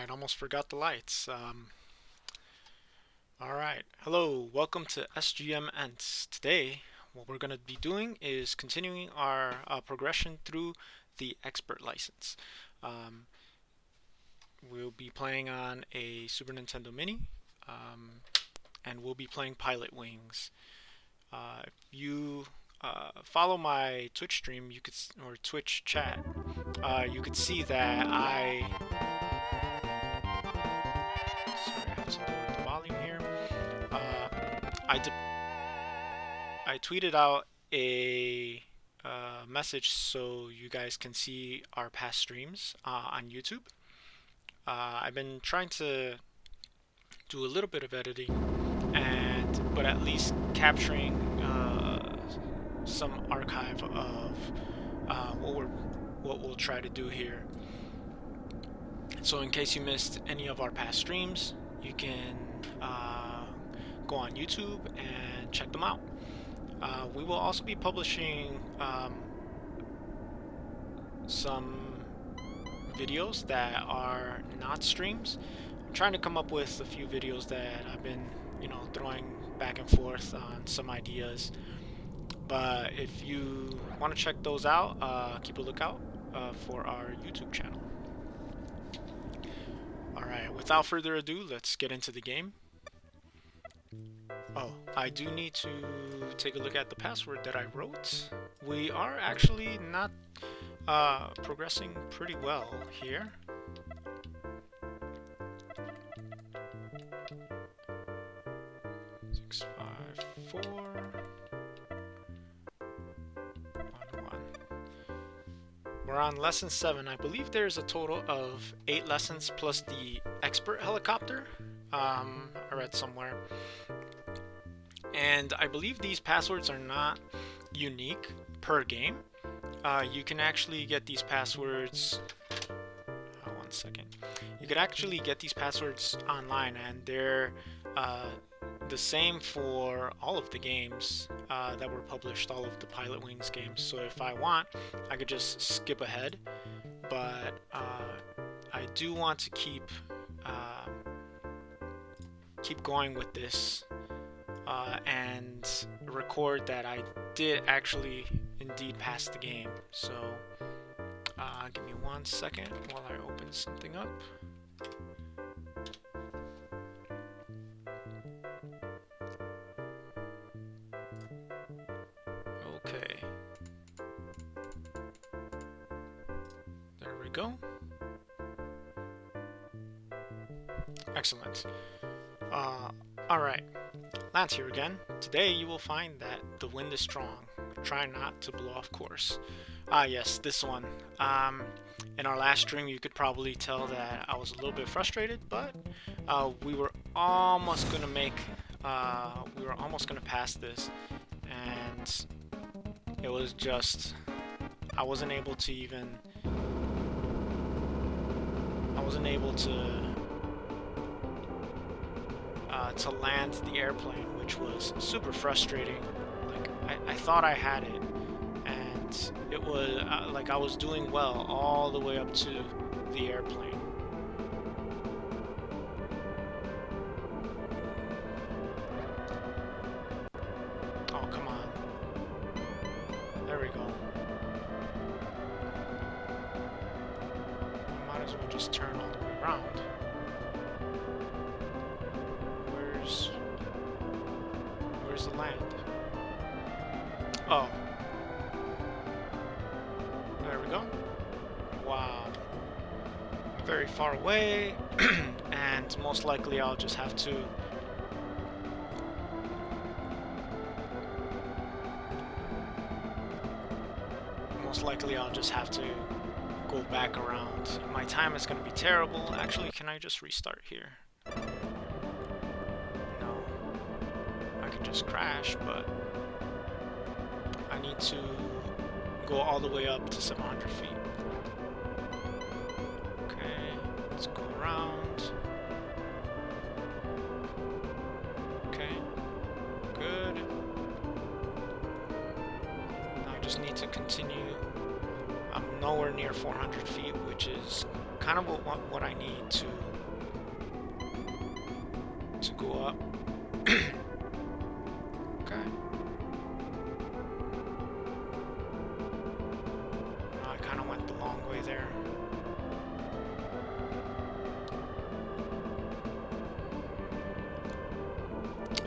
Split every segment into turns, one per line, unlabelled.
Alright, almost forgot the lights. Alright, hello, welcome to SGM-Ent. Today, what we're going to be doing is continuing our progression through the expert license. We'll be playing on a Super Nintendo Mini, and we'll be playing Pilotwings. If you follow my Twitch stream, or Twitch chat, you could see that sorry, I have to lower the volume here. I tweeted out a message so you guys can see our past streams on YouTube. I've been trying to do a little bit of editing, but at least capturing some archive of what we'll try to do here. So in case you missed any of our past streams, you can go on YouTube and check them out. We will also be publishing some videos that are not streams. I'm trying to come up with a few videos that I've been, throwing back and forth on some ideas. But if you want to check those out, keep a lookout for our YouTube channel. Alright, without further ado, let's get into the game. Oh, I do need to take a look at the password that I wrote. We are actually not progressing pretty well here. Six, five, four, 1, 1. We're on lesson 7. I believe there's a total of 8 lessons plus the expert helicopter. I read somewhere. And I believe these passwords are not unique per game. You can actually get these passwords. One second. You could actually get these passwords online, and they're the same for all of the games that were published, all of the Pilotwings games. So if I want, I could just skip ahead. But I do want to keep going with this. And record that I did actually indeed pass the game. So give me 1 second while I open something up. Okay, there we go. Excellent. Alright, Lance here again. Today you will find that the wind is strong. Try not to blow off course. Yes, this one. In our last stream you could probably tell that I was a little bit frustrated, but we were almost gonna pass this, and it was just I wasn't able to land the airplane, which was super frustrating. Like I thought I had it, and it was like I was doing well all the way up to the airplane. Oh, come on. There we go. I might as well just turn all the way around. Where's the land? Oh. There we go. Wow. Very far away, and most likely I'll just have to go back around. My time is going to be terrible. Actually, can I just restart here? Just crash, but I need to go all the way up to 700 feet. Okay, let's go around. Okay, good. Now I just need to continue. I'm nowhere near 400 feet, which is kind of what I need to go up. Okay. I kind of went the long way there.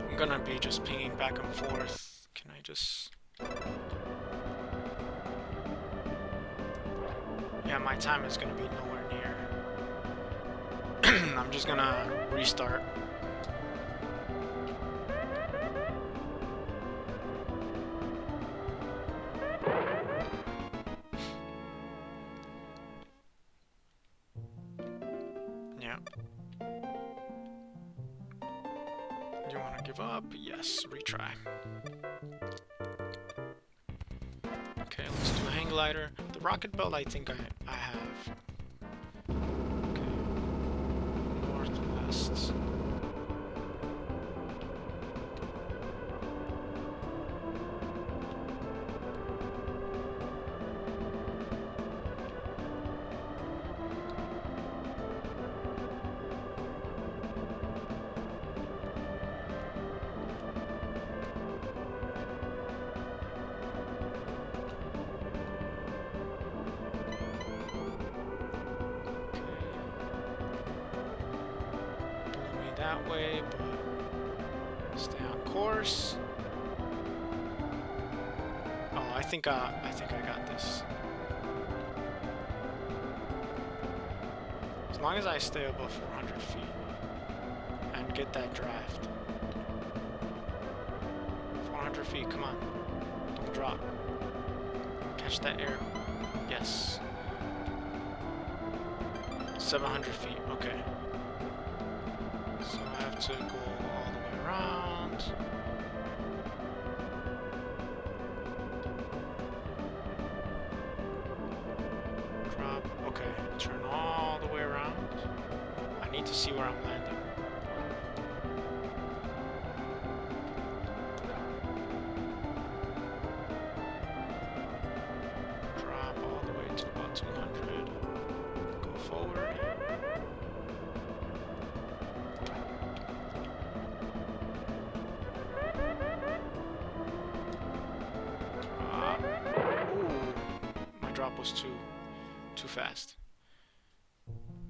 I'm gonna be just pinging back and forth. Can I just... Yeah, my time is gonna be nowhere near. I'm just gonna restart. Yeah. Do you want to give up? Yes, retry. Okay, let's do a hang glider. The rocket belt I think I have. Okay. Northwest. That way, but stay on course. Oh, I think I got this. As long as I stay above 400 feet and get that draft. 400 feet, come on. Don't drop. Catch that arrow. Yes. 700 feet, okay. So I have to go all the way around. Drop. Okay, turn all the way around. I need to see where I'm landing. Drop all the way to about 200. Go forward. Was too fast.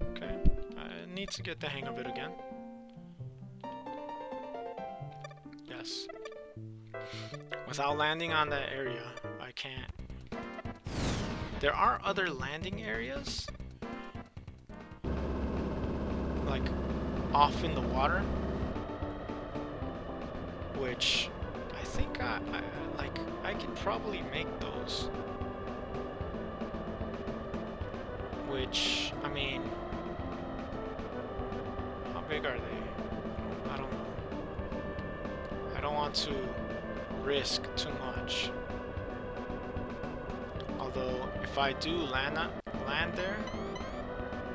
Okay, I need to get the hang of it again. Yes. Without landing on that area, I can't. There are other landing areas, like off in the water, which I think I can probably make those. Which, I mean, how big are they? I don't know. I don't want to risk too much. Although, if I do land there,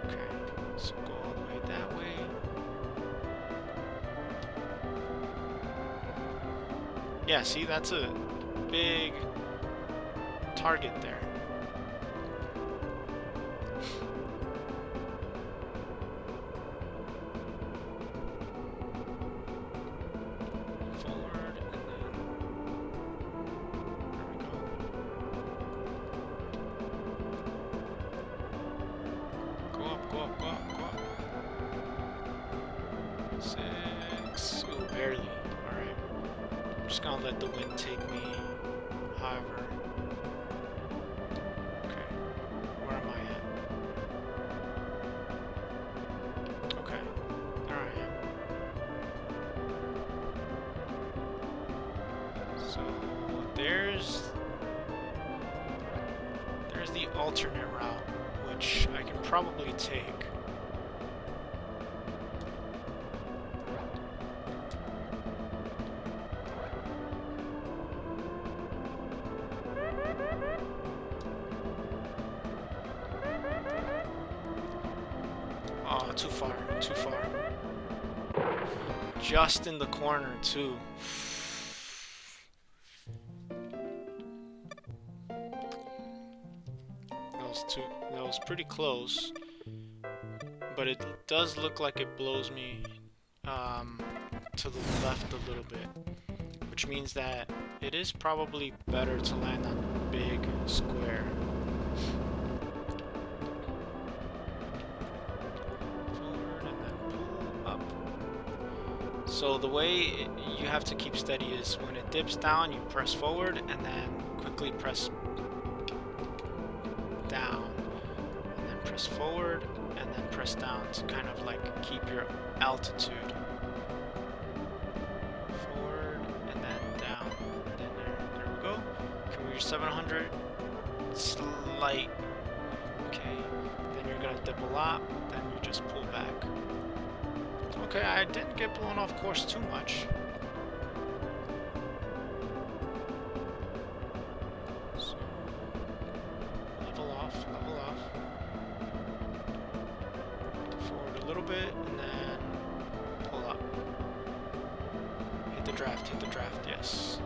okay, so go all the way that way. Yeah, see, that's a big target there. Barely. Alright. I'm just gonna let the wind take me. However. Okay. Where am I at? Okay. There I am. So there's the alternate route, which I can probably take. Oh, too far, too far. Just in the corner, too. That was pretty close. but it does look like it blows me to the left a little bit, which means that it is probably better to land on a big square. Forward and then pull up. So the way you have to keep steady is when it dips down, you press forward and then quickly press down, and then press forward and then press down to kind of like keep your altitude. Forward and then down. And then there we go. Can we reach 700? Slight. Okay. Then you're gonna dip a lot. Then you just pull back. Okay, I didn't get blown off course too much. So, level off. Forward a little bit and then pull up. Hit the draft, yes.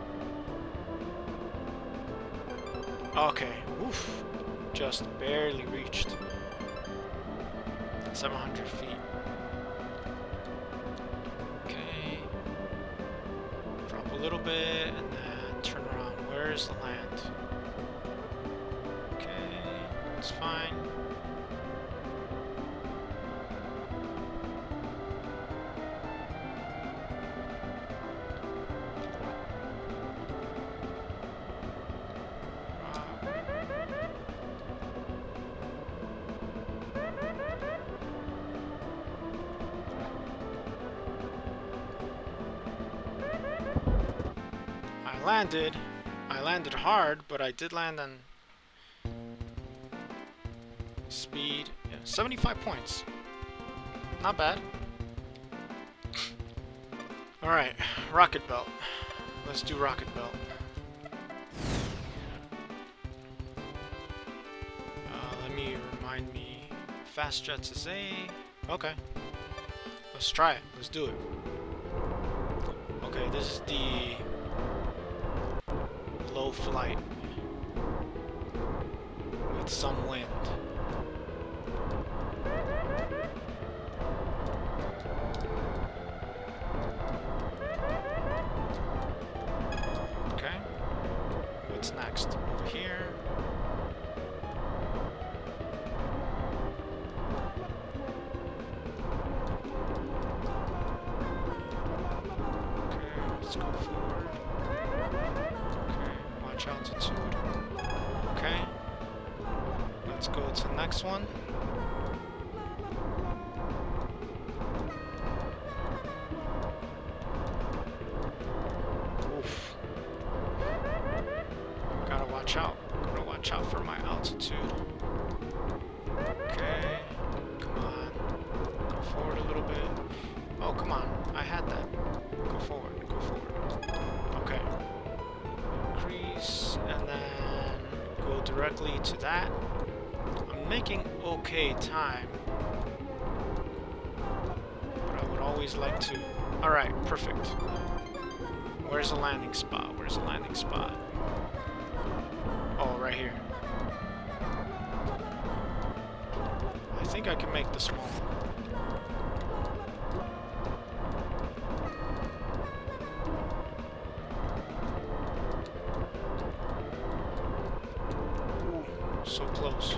Okay, oof. Just barely reached 700 feet. Okay. Drop a little bit and then turn around. Where's the land? Okay, it's fine. I landed hard, but I did land on speed. Yeah, 75 points. Not bad. Alright, rocket belt. Let's do rocket belt. Let me remind me. Fast jets is A. Okay. Let's try it. Let's do it. Okay, this is the low flight with some wind. Okay, what's next? Over here. Okay, let's go forward. Watch altitude. Okay. Let's go to the next one. Oof. Gotta watch out. Gotta watch out for my altitude. Okay. Come on. Go forward a little bit. Oh, come on. I had that. Go forward. Go forward. Okay. Increase and then go directly to that. I'm making okay time, but I would always like to. Alright, perfect. Where's the landing spot? Where's the landing spot? Oh, right here. I think I can make the small one. So close.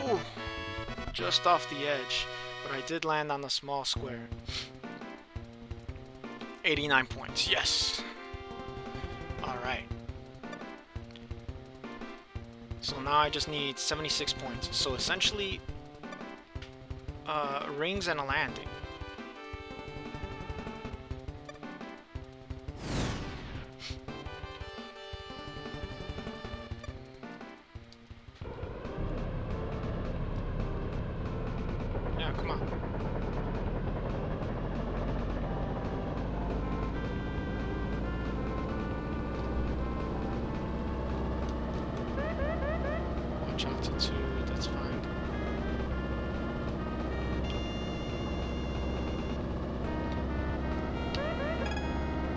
Ooh, just off the edge, but I did land on the small square. 89 points, yes. Alright. So now I just need 76 points. So essentially, rings and a landing. Yeah, come on. Watch altitude, that's fine.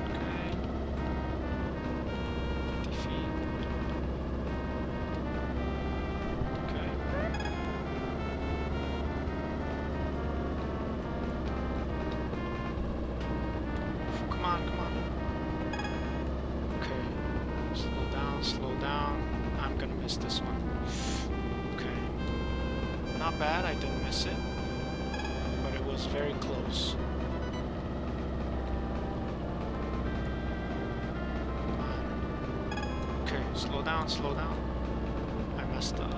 Okay. 50 feet. missed this one. Okay. Not bad, I didn't miss it. But it was very close. Okay, slow down, slow down. I messed up.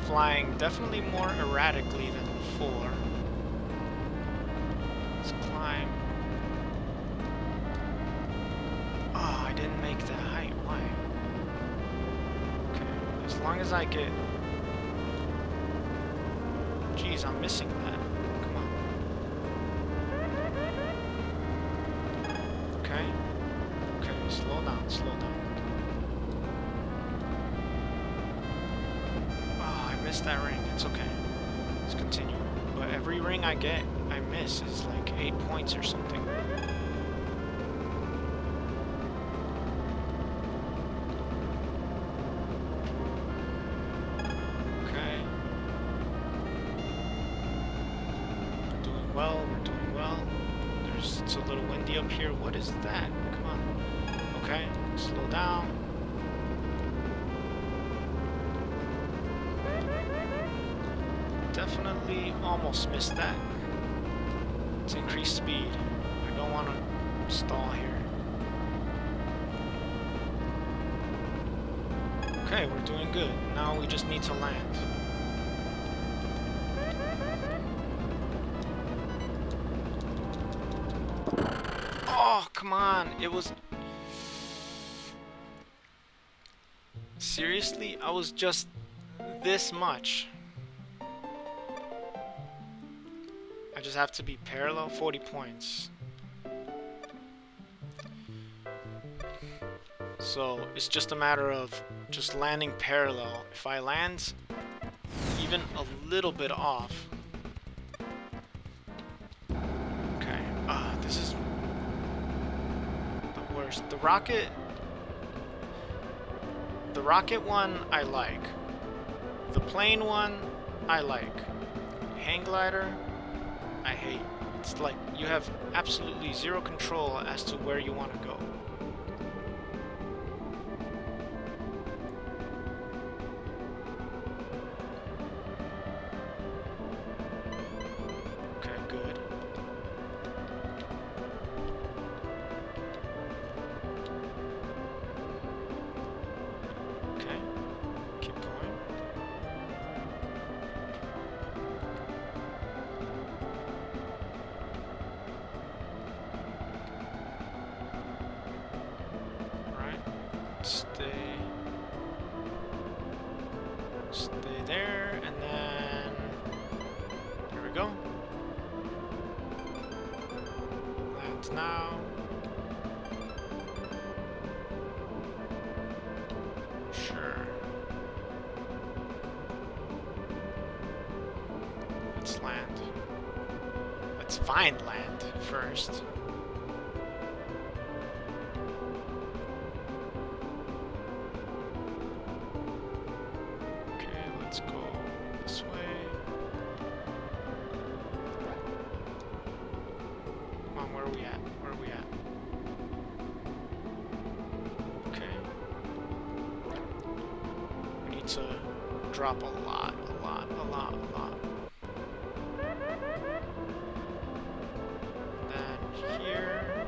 Flying definitely more erratically than before. Let's climb. Oh, I didn't make the height. Why? Okay, as long as I get... Jeez, I'm missing that. Come on. Okay. Okay, slow down, slow down. Missed that ring. It's okay. Let's continue. But every ring I get, I miss is like 8 points or something. Okay. We're doing well. We're doing well. It's a little windy up here. What is that? Come on. Okay. Slow down. Definitely almost missed that. Let's increase speed. I don't want to stall here. Okay, we're doing good. Now we just need to land. Oh, come on. It was... Seriously? I was just this much. I just have to be parallel, 40 points. So it's just a matter of just landing parallel. If I land even a little bit off. Okay, this is the worst. The rocket one I like. The plane one I like. Hang glider I hate. It's like you have absolutely zero control as to where you want to go. Okay, good. Okay, keep going. Stay there, and then here we go. Land now. Sure. Let's land. Let's find land first. Let's go this way. Come on, where are we at? Where are we at? Okay. We need to drop a lot. Then here.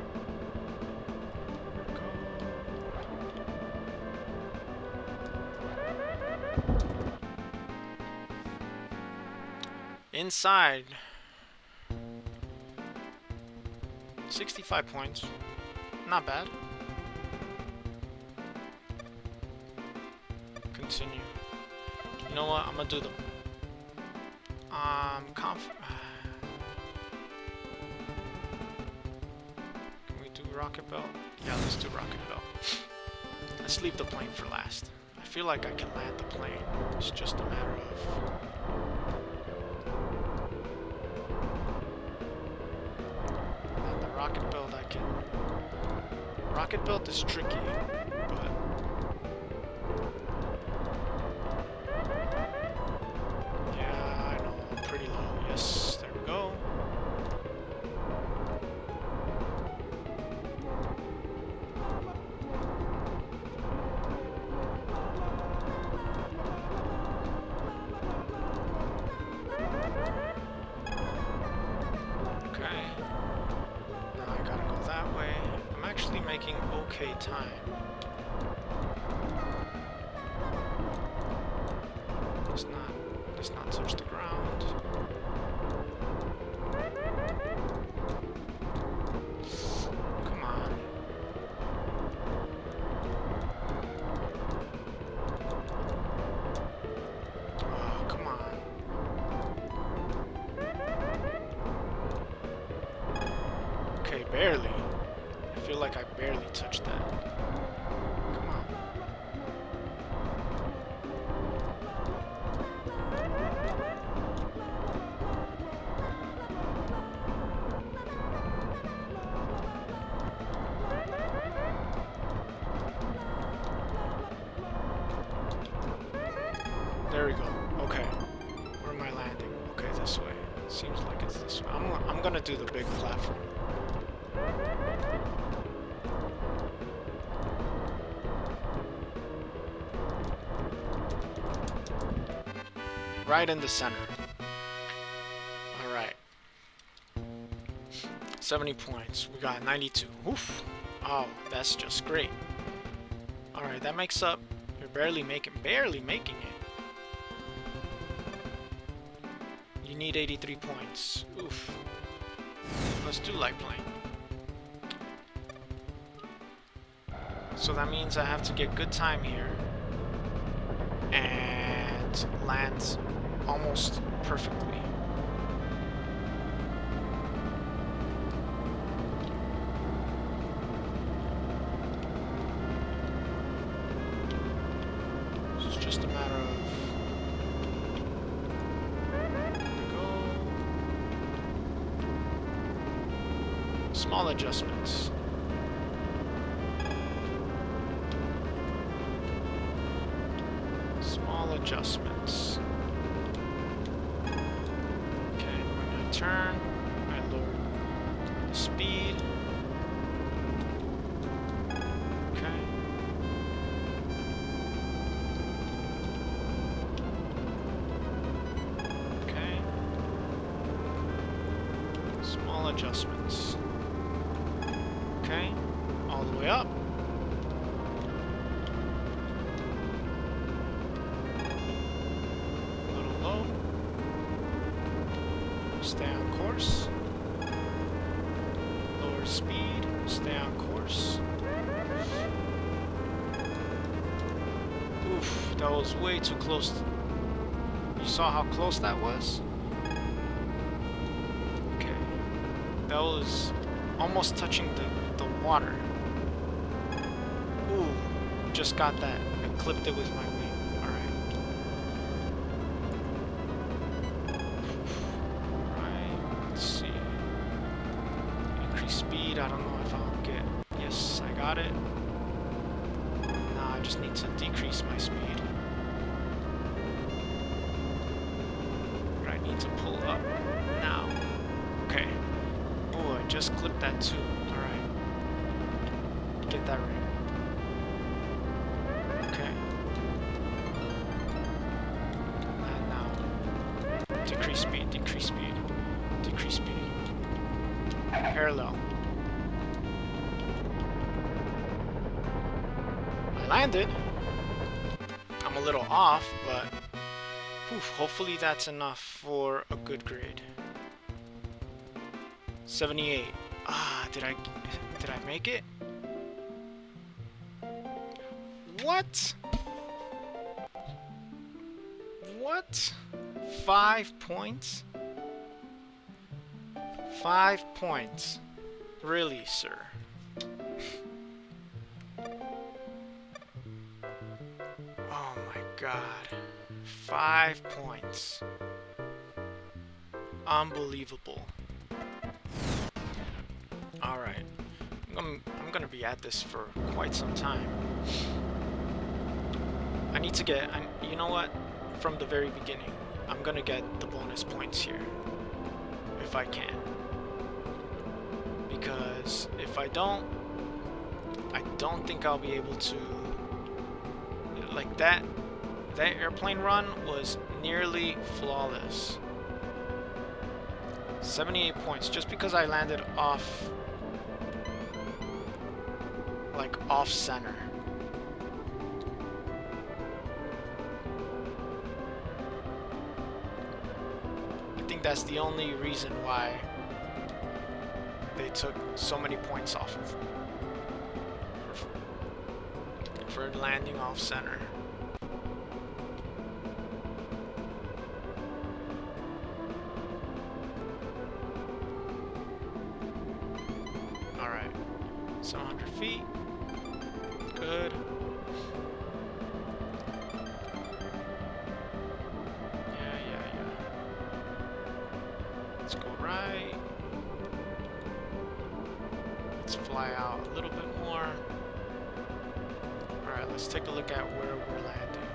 Inside. 65 points. Not bad. Continue. You know what? I'm gonna do them. Can we do rocket belt? Yeah, let's do rocket belt. Let's leave the plane for last. I feel like I can land the plane. It's just a matter of... Rocket build I can... Rocket build is tricky, but... Yeah, I know, I'm pretty low. Yes, there we go. okay time. Does not touch the ground. Come on. Oh, come on. Okay, barely. I feel like I barely touched that. Come on. There we go. Okay. Where am I landing? Okay, this way. Seems like it's this way. I'm gonna do the big platform. Right in the center. Alright. 70 points. We got 92. Oof. Oh, that's just great. Alright, that makes up. You're barely making it. You need 83 points. Oof. Let's do light plane. So that means I have to get good time here and land almost perfectly. It's just a matter of small adjustments. Small adjustments. Okay, when I turn, I lower the speed. Okay. Okay. Small adjustments. Okay, all the way up. A little low. Stay on course. Lower speed. Stay on course. Oof, that was way too close. You saw how close that was? Okay, that was almost touching the water. Ooh, just got that. I clipped it with my wing. Alright. Right, let's see. Increase speed. I don't know if I'll get... Yes, I got it. Nah, I just need to decrease my speed. But I need to pull up now. Okay. Oh, I just clipped that too. Alright. Get that right. Okay. And now. Decrease speed, decrease speed, decrease speed. Parallel. I landed. I'm a little off, but hopefully that's enough for a good grade. 78. Ah, did I make it? What? What? 5 points? 5 points. Really, sir? Oh my god. 5 points. Unbelievable. Alright. I'm gonna be at this for quite some time. I need to get... you know what? From the very beginning, I'm gonna get the bonus points here. If I can. Because if I don't think I'll be able to... Like that airplane run was nearly flawless. 78 points just because I landed off off center. I think that's the only reason why they took so many points off of for landing off center. Alright, 700 feet. Good. Yeah. Let's go right. Let's fly out a little bit more. Alright, let's take a look at where we're landing.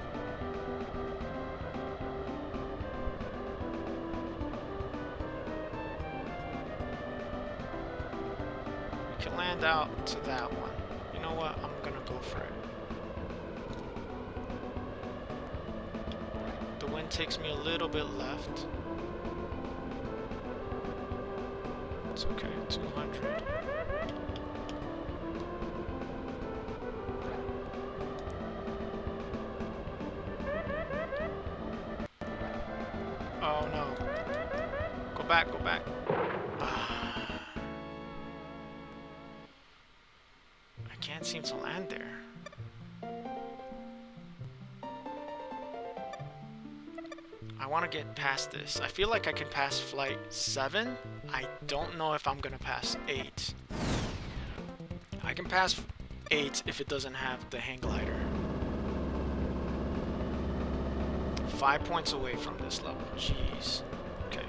We can land out to that one. You know what? I'm gonna go for it. The wind takes me a little bit left. It's okay, 200. Oh no. Go back, go back. I can't seem to land there. I want to get past this. I feel like I can pass flight 7. I don't know if I'm gonna pass 8. I can pass 8 if it doesn't have the hang glider. 5 points away from this level. Jeez. Okay.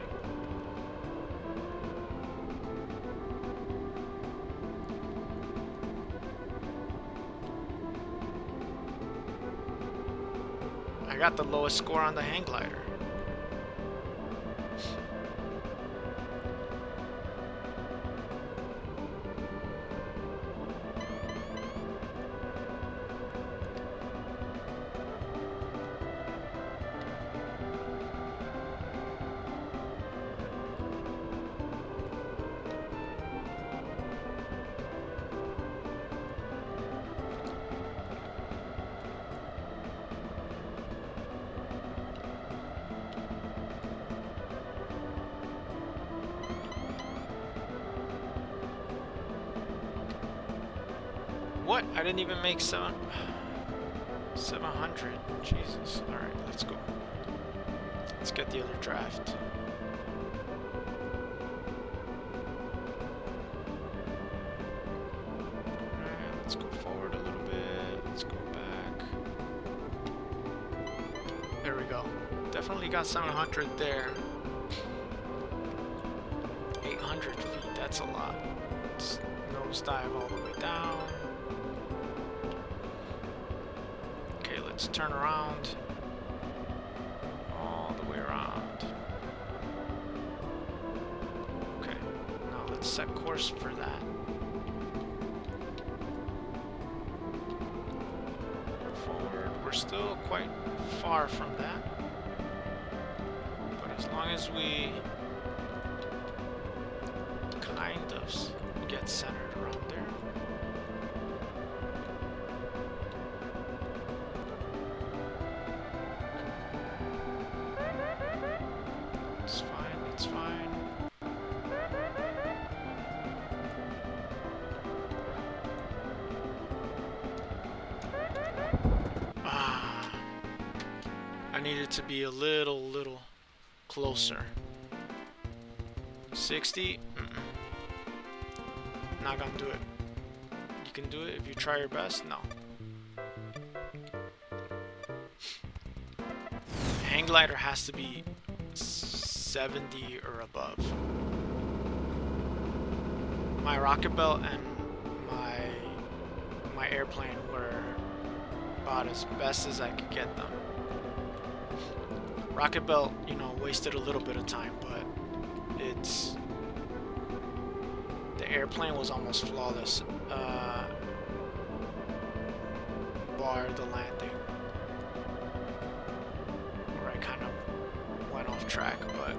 I got the lowest score on the hang glider. What? I didn't even make 700. Jesus. Alright, let's go. Let's get the other draft. Alright, let's go forward a little bit. Let's go back. There we go. Definitely got 700 there. 800 feet, that's a lot. Let's nosedive all the way down. Let's turn around, all the way around. Okay, now let's set course for that. Forward, we're still quite far from that. But as long as we kind of get centered around there. It's fine. I needed to be a little closer. 60? Not gonna do it. You can do it if you try your best? No. Hang glider has to be 70 or above. My rocket belt and my airplane were about as best as I could get them. Rocket belt, you know, wasted a little bit of time, but the airplane was almost flawless. Bar the landing, where I kind of went off track, but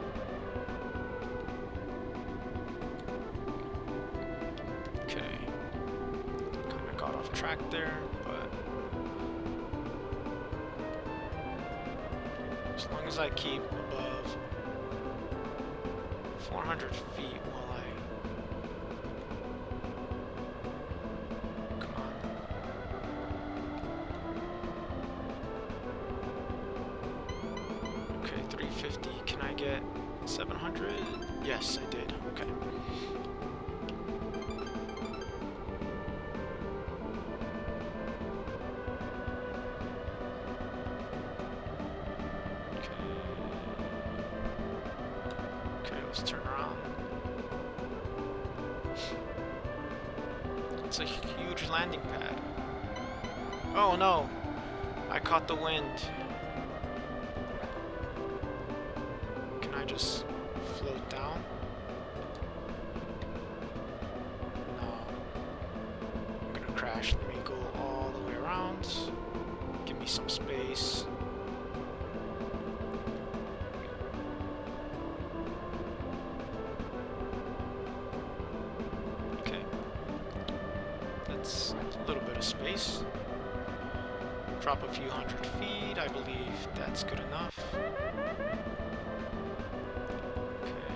okay, kind of got off track there, but as long as I keep above 400 feet while I... Come on. Okay, 350. Can I get 700? Yes, I did. Okay. Let's turn around. It's a huge landing pad. Oh no! I caught the wind. Can I just float down? No. I'm gonna crash. Let me go all the way around. Give me some space. A little bit of space. Drop a few hundred feet. I believe that's good enough. Okay.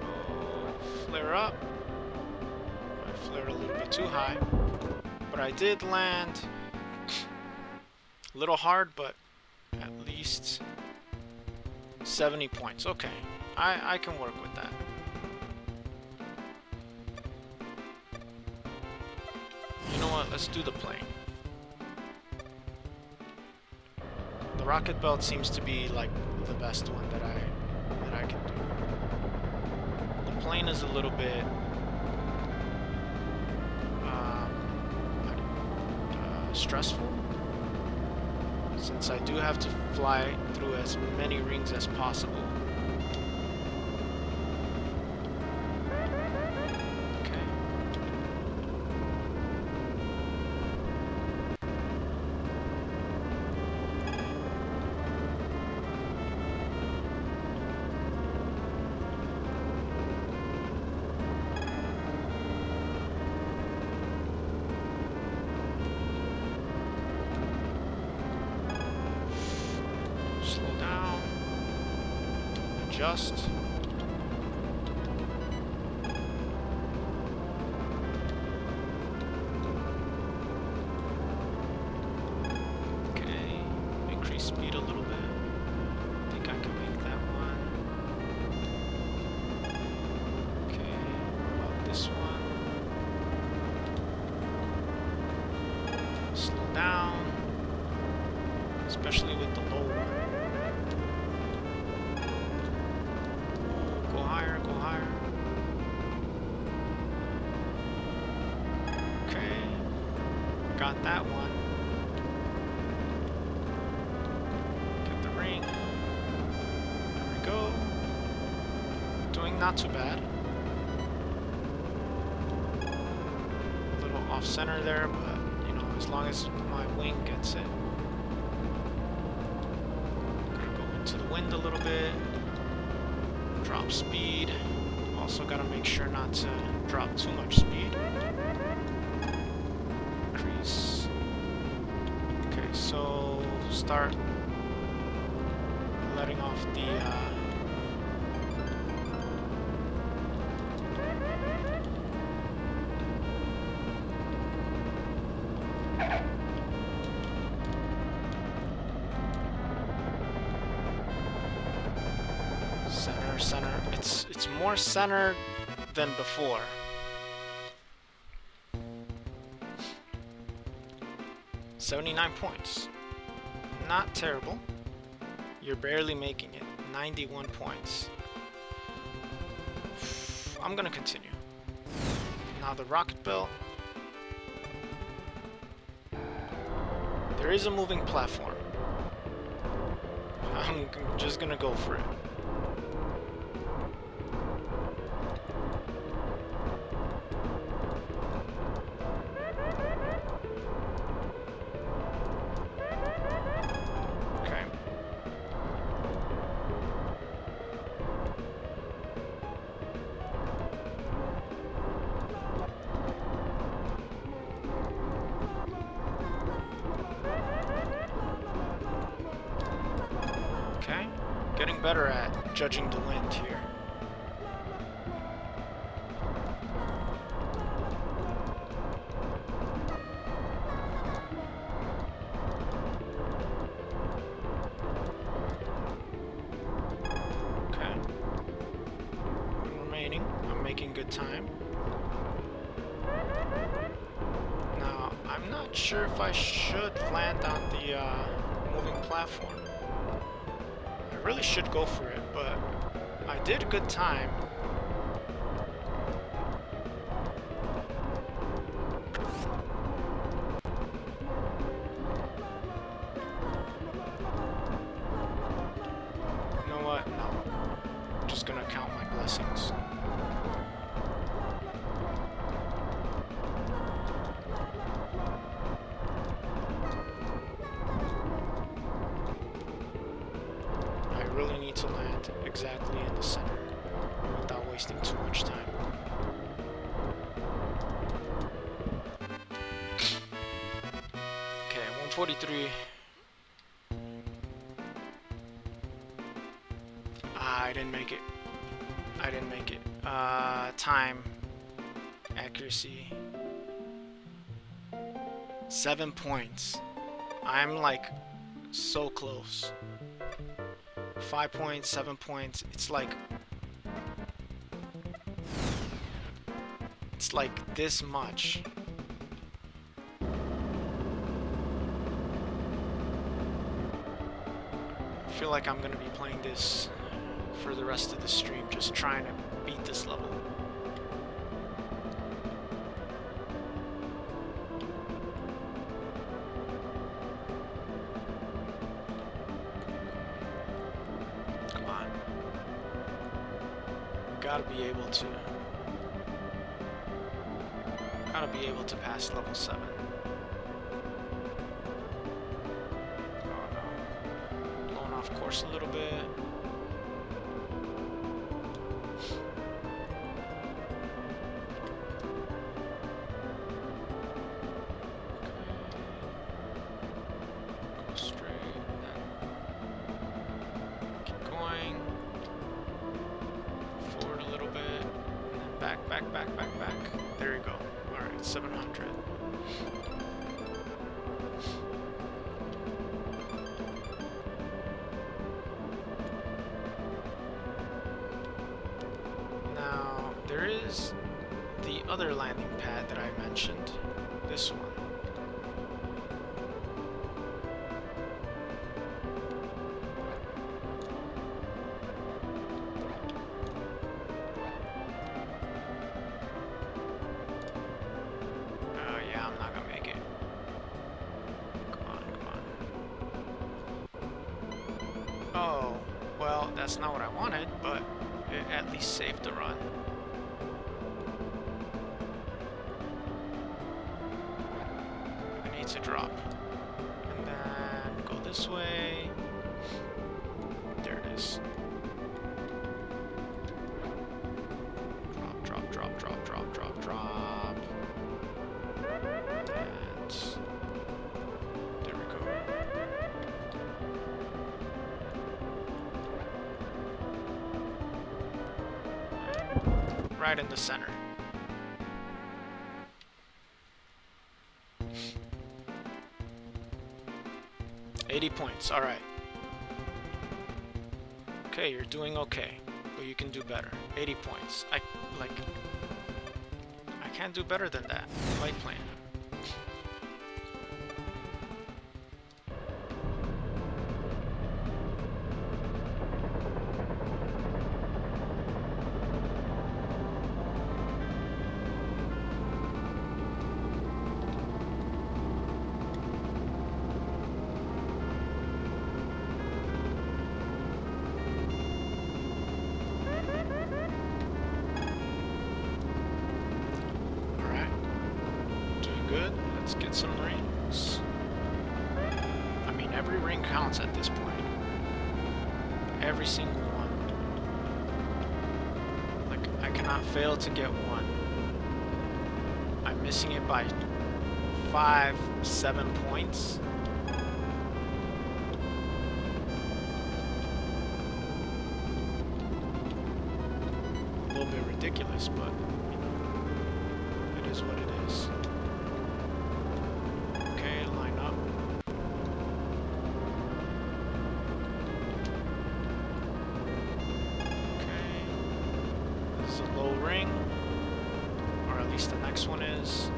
Oh, flare up. I flared a little bit too high. But I did land a little hard, but at least 70 points. Okay. I can work with that. Let's do the plane. The rocket belt seems to be like the best one that I can do. The plane is a little bit stressful, since I do have to fly through as many rings as possible. Slow down. Adjust. Okay. Increase speed a little bit. Think I can make that one. Okay. What about this one? Slow down. Especially with the low one. Go higher, go higher. Okay. Got that one. Get the ring. There we go. Doing not too bad. A little off center there, but you know, as long as my wing gets it. To the wind a little bit, drop speed. Also gotta make sure not to drop too much speed. Increase. Okay, so start letting off the center. It's more center than before. $79 points. Not terrible. You're barely making it. 91 points. I'm gonna continue. Now the rocket belt. There is a moving platform. I'm just gonna go for it. Okay, getting better at judging the wind here. Okay, one remaining. I'm making good time. Now, I'm not sure if I should land on the moving platform. I really should go for it, but I did a good time. You know what? No. I'm just gonna count my blessings. I really need to land exactly in the center without wasting too much time. Okay, 143. I didn't make it. I didn't make it. Time. Accuracy. 7 points. I'm like so close. 5 points, 7 points. It's like this much. I feel like I'm gonna be playing this for the rest of the stream, just trying to beat this level. Come on. Gotta be able to pass level 7. Oh no. Blown off course a little bit. Go straight and then keep going. Forward a little bit. And then back. There you go. Alright, 700. Now, there is the other landing pad that I mentioned. This one. Yeah, I'm not gonna make it. Come on. Oh, well, that's not what I wanted, but it at least saved the run. I need to drop. And then go this way. There it is. Drop. And there we go. Right in the center. $80 points, alright. Okay, you're doing okay, but you can do better. 80 points. I can't do better than that. Flight plan. Good. Let's get some rings. I mean, every ring counts at this point. Every single one. Like, I cannot fail to get one. I'm missing it by 5, 7 points. this, but you know, it is what it is. Okay, line up. Okay, this is a low ring, or at least the next one is.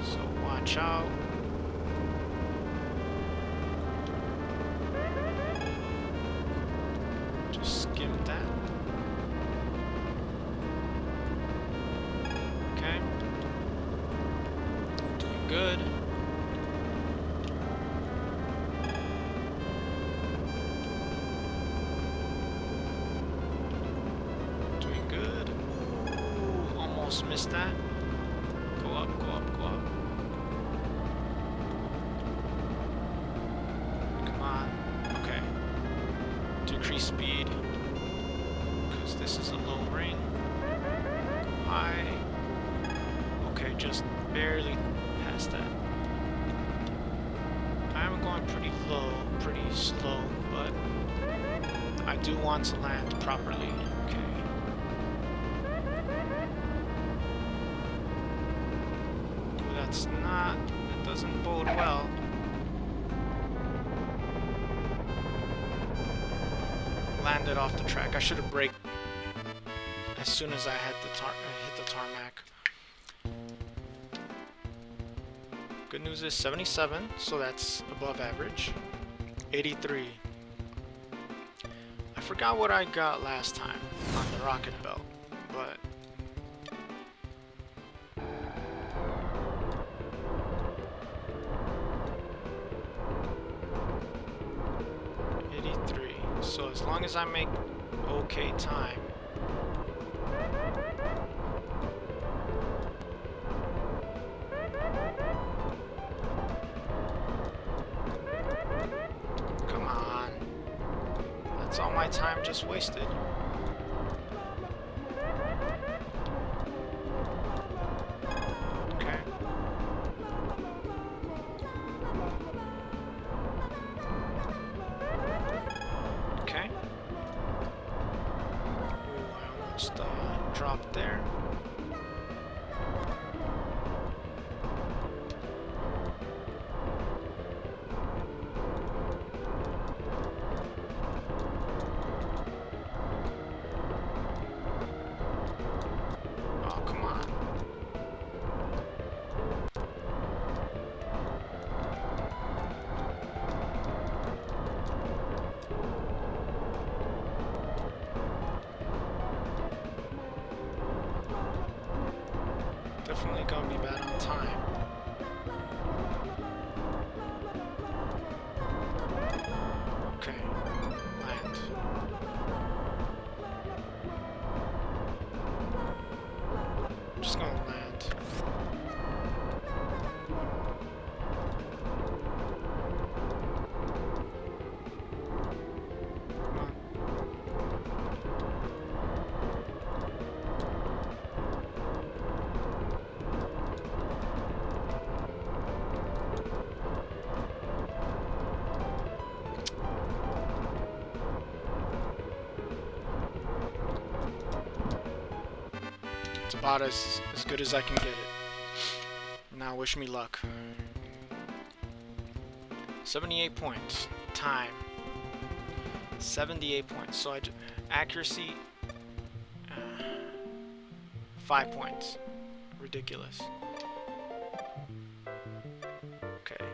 So watch out. Just skim that. Okay. Doing good. Doing good. Ooh, almost missed that. Go up, go up, go up. Come on. Okay. Decrease speed. Because this is a low ring. High. Okay, just barely past that. I'm going pretty low, pretty slow, but I do want to land properly. Okay. That's not, that doesn't bode well. Landed off the track. I should have braked as soon as I hit the tarmac. Good news is 77, so that's above average. 83. I forgot what I got last time on the rocket belt, but 83. So as long as I make okay time. Come on. That's all my time just wasted. Okay. Okay. Ooh, I almost dropped there. Oh, come on. Definitely gonna be bad on time. Okay, land. I'm just gonna land. Come on. It's about as good as I can get it. Now wish me luck. 78 points. Time. 78 points. So accuracy 5 points. Ridiculous. Okay.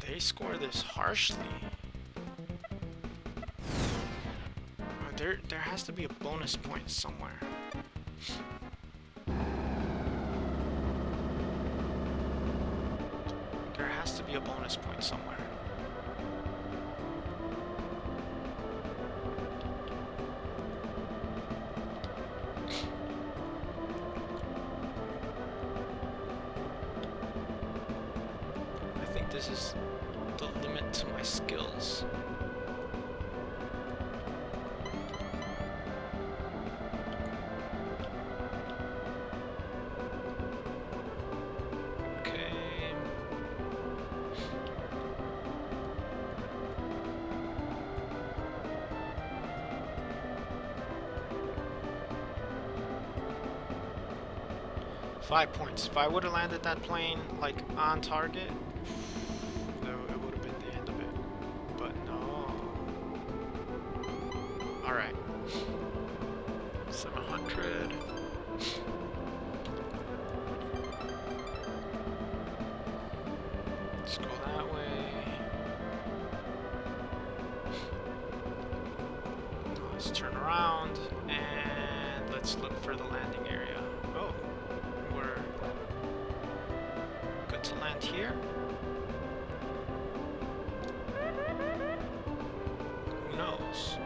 They score this harshly. There has to be a bonus point somewhere. There has to be a bonus point somewhere. I think this is the limit to my skills. 5 points. If I would have landed that plane like on target, it would have been the end of it. But no. Alright. 700. Let's go that way. Let's turn around and let's look for the landing area. Oh, we're good to land here. Who knows?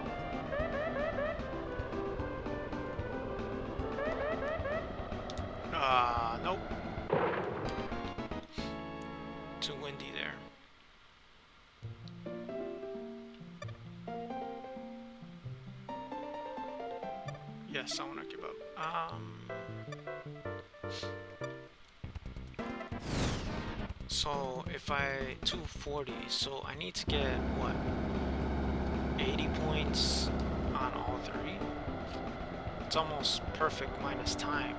Nope. Too windy there. Yes, I want to give up. So if I 240, so I need to get what? 80 points on all three. It's almost perfect minus time.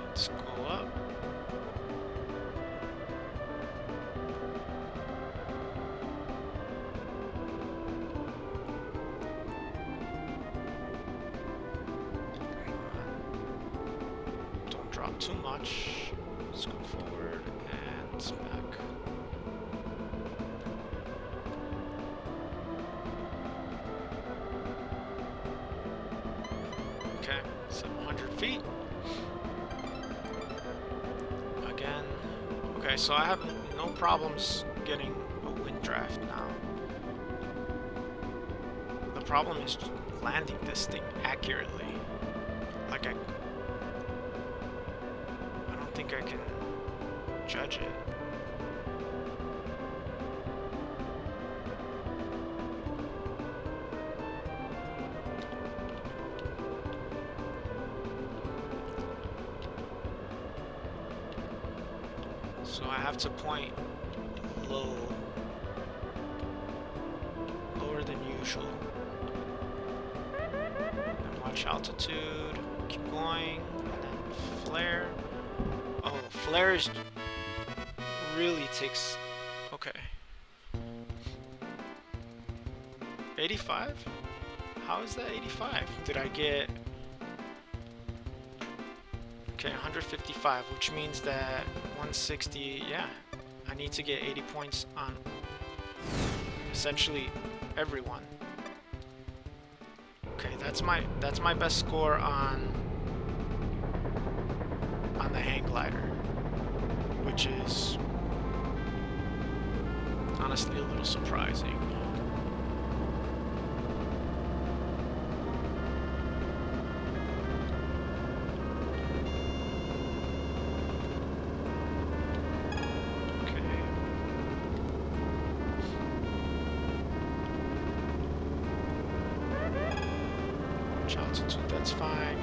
Let's go up. Don't drop too much. Let's go forward and back. Okay, 700 feet. Again. Okay, so I have no problems getting a wind draft now. The problem is landing this thing accurately. Like I don't think I can judge it. So I have to point lower than usual. And watch altitude, keep going, and then flare. Oh, flare really takes, okay. 85? How is that 85? Did I get, okay, 155, which means that 160, yeah, I need to get 80 points on essentially everyone. Okay, that's my best score on the hang glider, which is honestly a little surprising. Altitude, that's fine.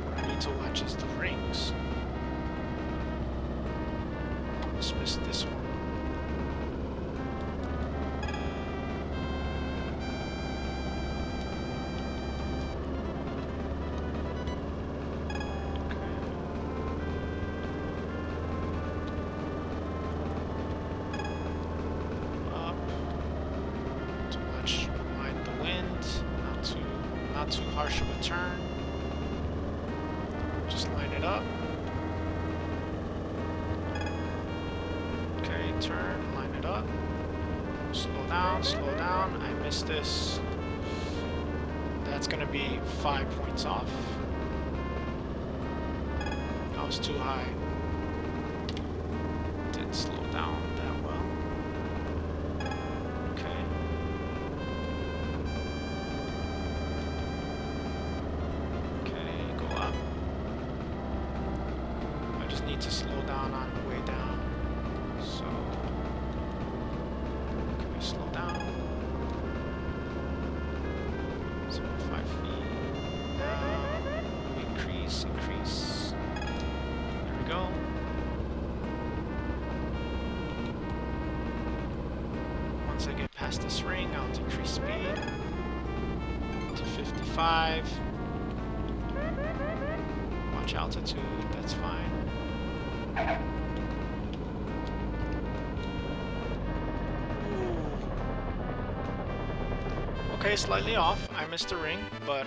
What I need to watch is the rings. Almost missed this one. Not too harsh of a turn. Just line it up. Okay, turn, line it up. Slow down, slow down. I missed this. That's gonna be 5 points off. I was too high. Didn't slow down that well. Okay. Need to slow down on the way down, so 5 feet. Now, increase. There we go. Once I get past this ring, I'll decrease speed to 55. Watch altitude, that's fine. Okay, slightly off. I missed a ring, but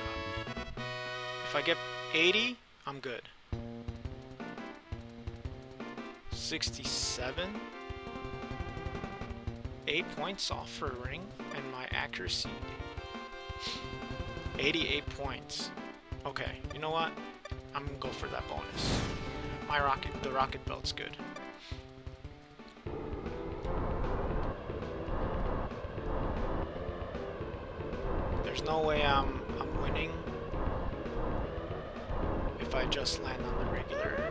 if I get 80, I'm good. 67? 8 points off for a ring, and my accuracy. 88 points. Okay, you know what? I'm gonna go for that bonus. The rocket belt's good. There's no way I'm winning if I just land on the regular.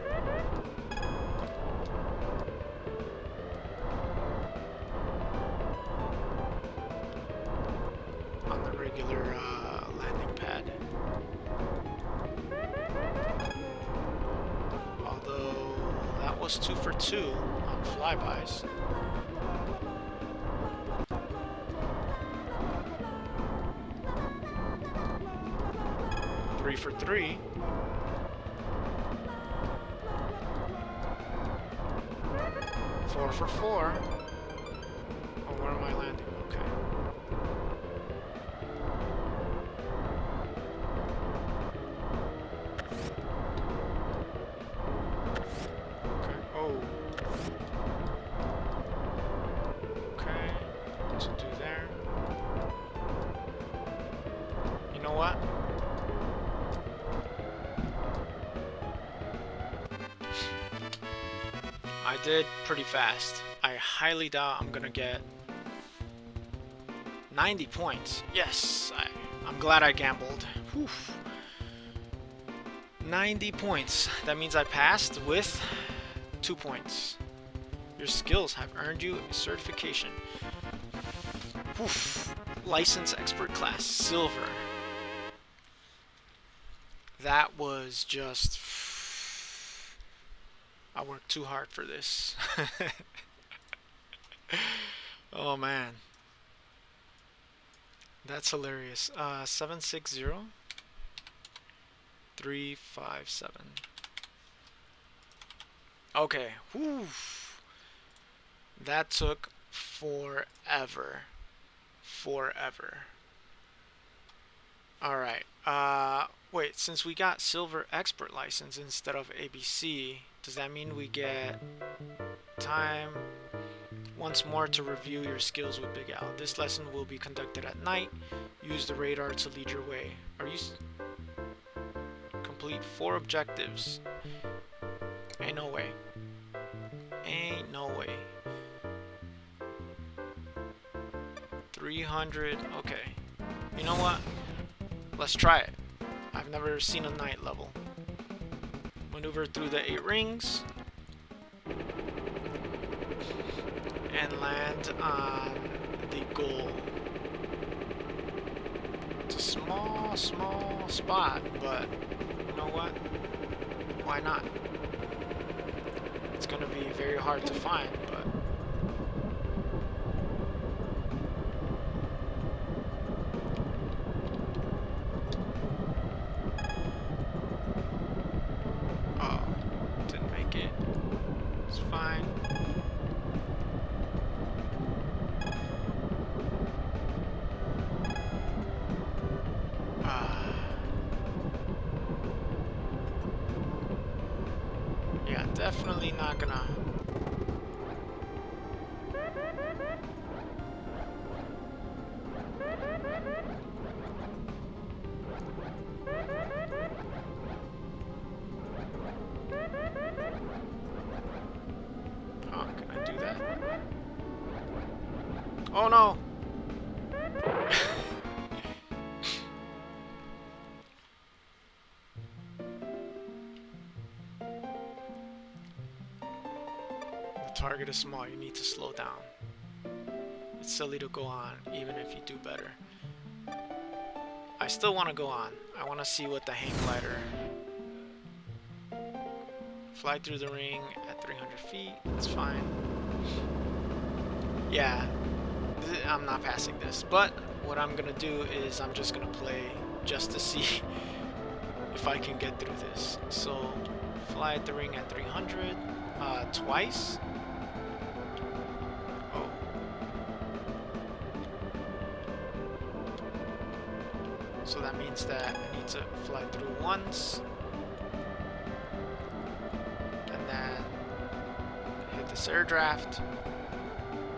Landing pad. Although that was 2 for 2 on flybys. Three for 3. 4 for 4. Oh, where am I landing? Okay. I did pretty fast. I highly doubt I'm gonna get 90 points. Yes, I'm glad I gambled. Whew. 90 points. That means I passed with 2 points. Your skills have earned you a certification. Oof. License expert class, silver. That was just... I worked too hard for this. Oh man. That's hilarious. 760 357. Okay. Whew. That took forever. Alright. Wait, since we got silver expert license instead of ABC, does that mean we get time once more to review your skills with Big Al? This lesson will be conducted at night. Use the radar to lead your way. Complete 4 objectives. Ain't no way. Ain't no way. 300. Okay. You know what? Let's try it. I've never seen a night level. Maneuver through the 8 rings and land on the goal. It's a small spot, but you know what? Why not? It's gonna be very hard to find, but yeah, definitely not gonna. Oh, can I do that? Oh no! Target is small, you need to slow down. It's silly to go on, even if you do better. I still want to go on. I want to see what the hang glider. Fly through the ring at 300 feet. That's fine. Yeah, I'm not passing this. But what I'm gonna do is I'm just gonna play just to see if I can get through this. So fly at the ring at 300 twice. Oh. So that means that I need to fly through once. And then hit this air draft.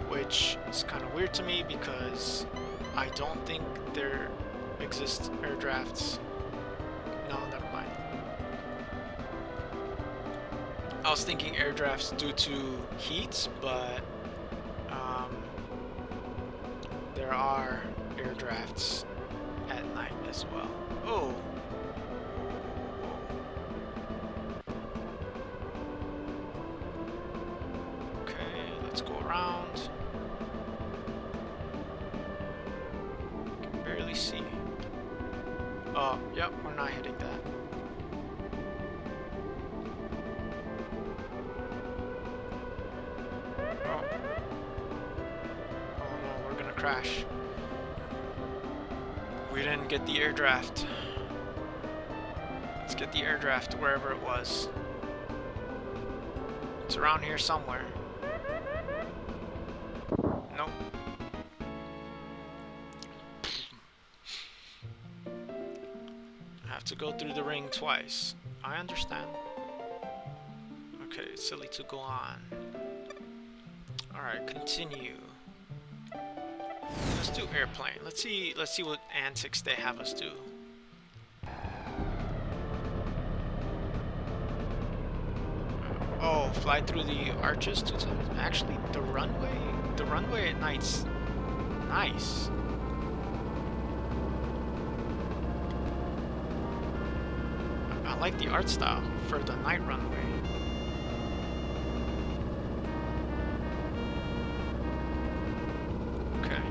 Which is kind of weird to me because I don't think there exist air drafts. No, never mind. I was thinking air drafts due to heat, but there are air drafts at night as well. Oh. Okay, let's go around. Can barely see. Oh, yep, we're not hitting that. Oh. Oh no, we're gonna crash. We didn't get the air draft. Let's get the air draft wherever it was. It's around here somewhere. Nope. I have to go through the ring twice. I understand. Okay, it's silly to go on. Alright, continue. Let's do airplane. Let's see what antics they have us do. Oh, fly through the arches 2 times. Actually, the runway at night's nice. I like the art style for the night runway. Okay.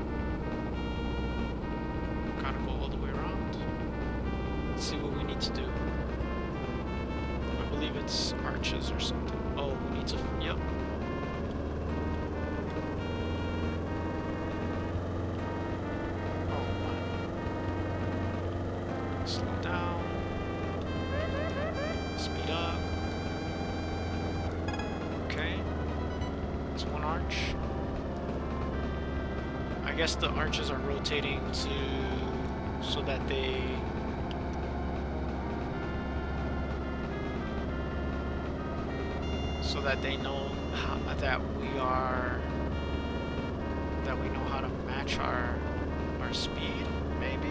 Gotta go all the way around. Let's see what we need to do. I believe it's arches or something. Oh, we need to... Yep. Oh, wow. Slow down. Speed up. Okay. It's one arch. I guess the arches are rotating so that they... so that they know that we know how to match our speed, maybe?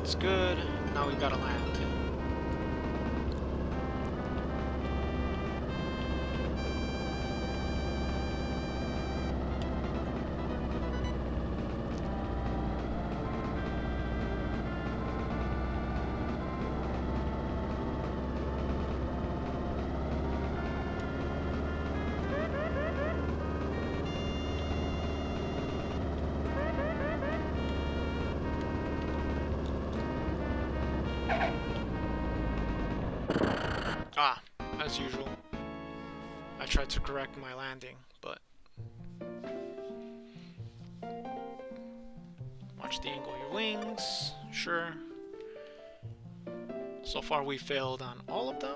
It's good. Now we gotta land. Ah, as usual. I tried to correct my landing, but... Watch the angle of your wings, sure. So far we failed on all of them.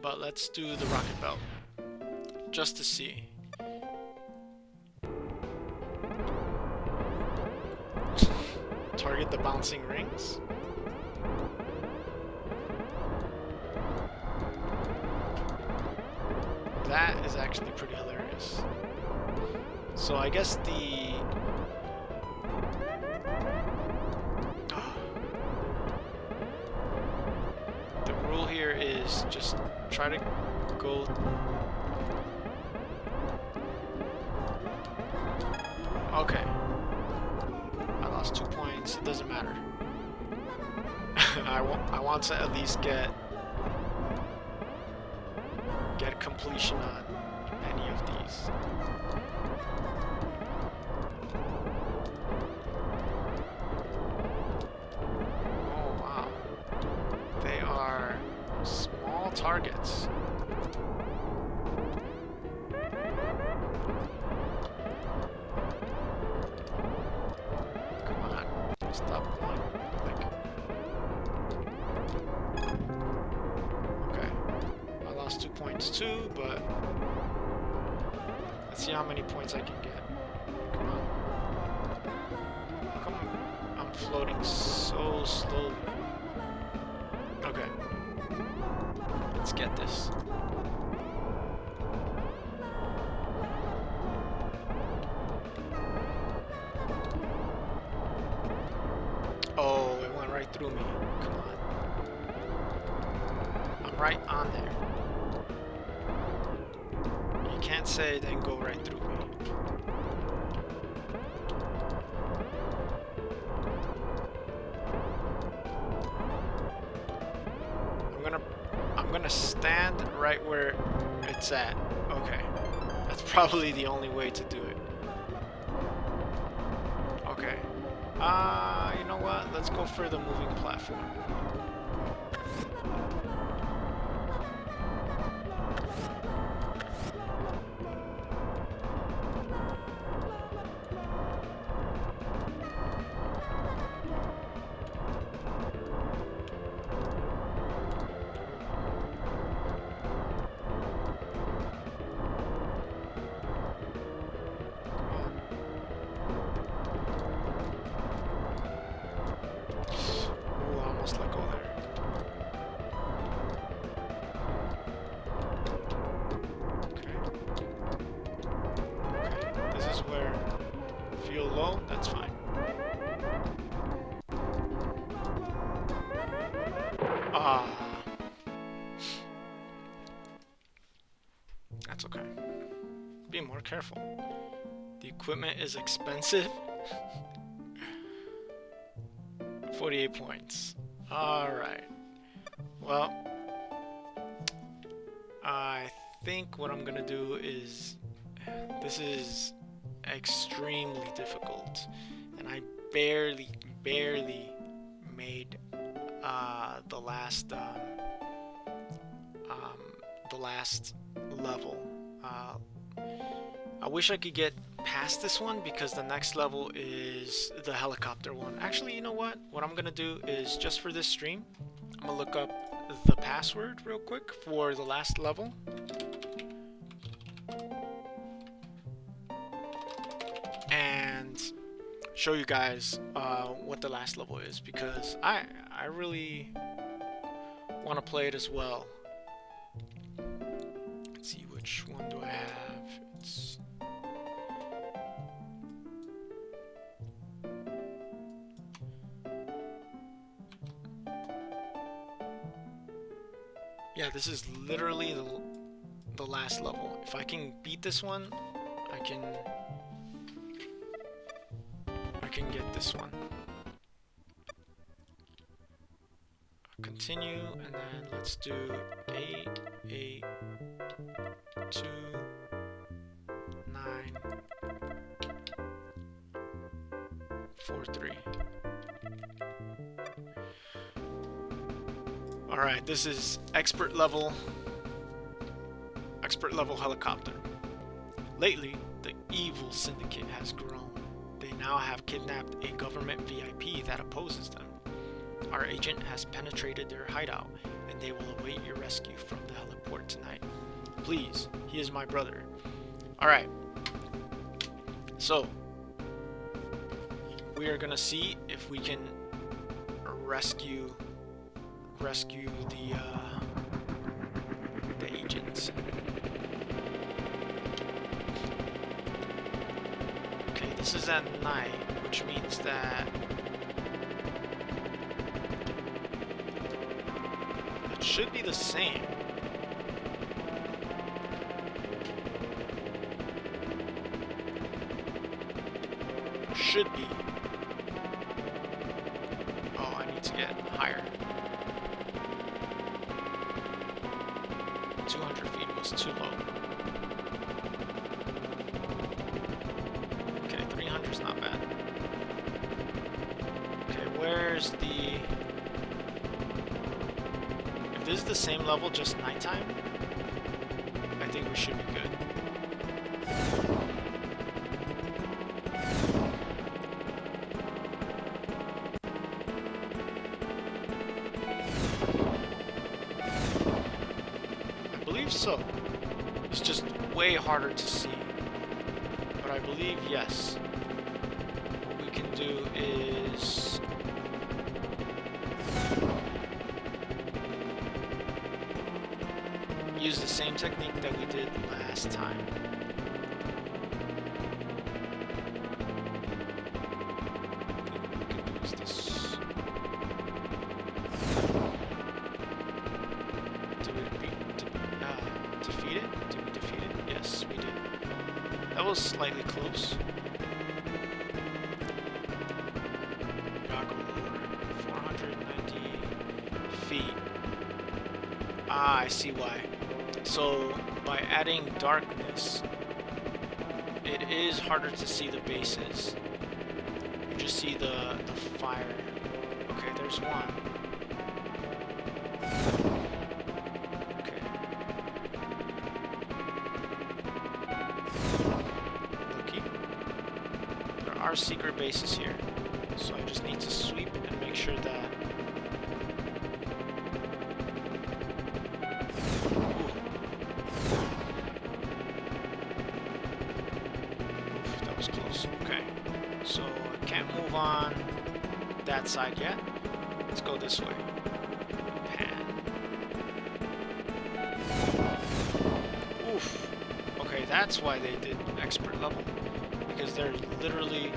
But let's do the rocket belt, just to see. Target the bouncing rings? That is actually pretty hilarious. So I guess the rule here is just try to go. Okay. I lost 2 points. It doesn't matter. I want to at least get completion on any of these. Oh wow. They are small targets. Come on. Stop one. Okay. I lost 2 points too, but let's see how many points I can get. Come on. How come I'm floating so slowly? Okay. Let's get this. Oh, it went right through me. Come on. I'm right on there. You can't say it didn't go right through me. I'm gonna stand right where it's at. Okay. That's probably the only way to do it. Okay. You know what? Let's go for the moving platform. Low, that's fine. That's okay. Be more careful. The equipment is expensive. 48 points. Alright. Well, I think what I'm gonna do is... This is extremely difficult, and I barely made the last level. I wish I could get past this one because the next level is the helicopter one. Actually, you know what? What I'm gonna do is, just for this stream, I'm gonna look up the password real quick for the last level. And show you guys what the last level is, because I really want to play it as well. Let's see, which one do I have? It's yeah, this is literally the last level. If I can beat this one, I can get this one. Continue, and then let's do 8, 8, 2, 9, 4, 3. Alright, this is expert level helicopter. Lately, the evil syndicate has grown. They now have kidnapped a government VIP that opposes them. Our agent has penetrated their hideout, and they will await your rescue from the heliport tonight. Please, he is my brother. Alright. So, we are gonna see if we can rescue the agents. Okay, this is at night, which means that it should be the same. Should be. Oh, I need to get higher. 200 feet was too low. Okay, 300 is not bad. Okay, where's the... If this is the same level, just nighttime, I think we should be good. I believe so. It's just way harder to see. But I believe yes. What we can do is... use the same technique that we did last time. We can use this. Did we defeat it? Did we defeat it? Yes, we did. That was slightly close. Gotta go lower. 490 feet. Ah, I see why. So, by adding darkness, it is harder to see the bases. You just see the fire. Okay, there's one. Okay. Looky. There are secret bases here. So I just need to sweep and make sure that... So I can't move on that side yet. Let's go this way. Pan. Oof. Okay, that's why they did expert level. Because they're literally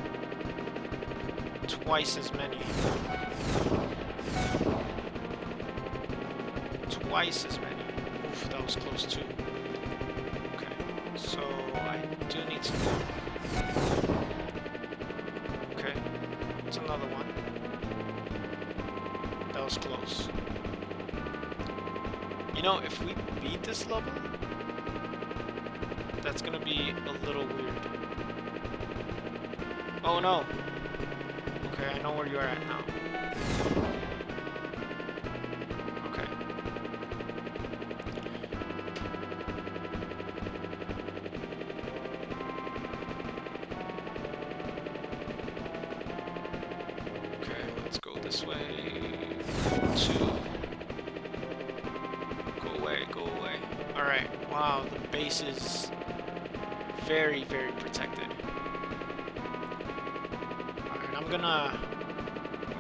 twice as many. Twice as many. Oof, that was close too. Okay, so I do need to... Another one. That was close. You know, if we beat this level, that's gonna be a little weird. Oh no! Okay, I know where you are at now. Okay. Let's go this way. 2. Go away, go away. Alright, wow, the base is very, very protected. Alright,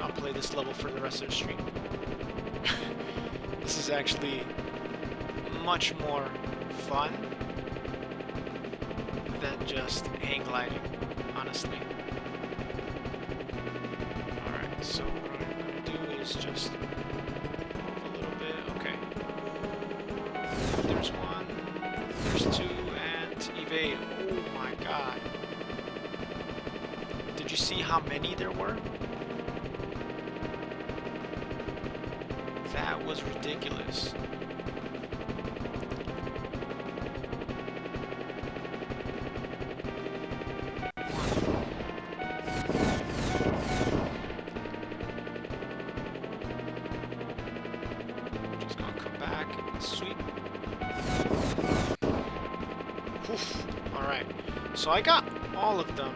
I'll play this level for the rest of the stream. This is actually much more fun than just hang gliding, honestly. So what I'm going to do is just move a little bit. Okay. There's one. There's two. And evade. Oh my god. Did you see how many there were? That was ridiculous. Sweep. Alright, so I got all of them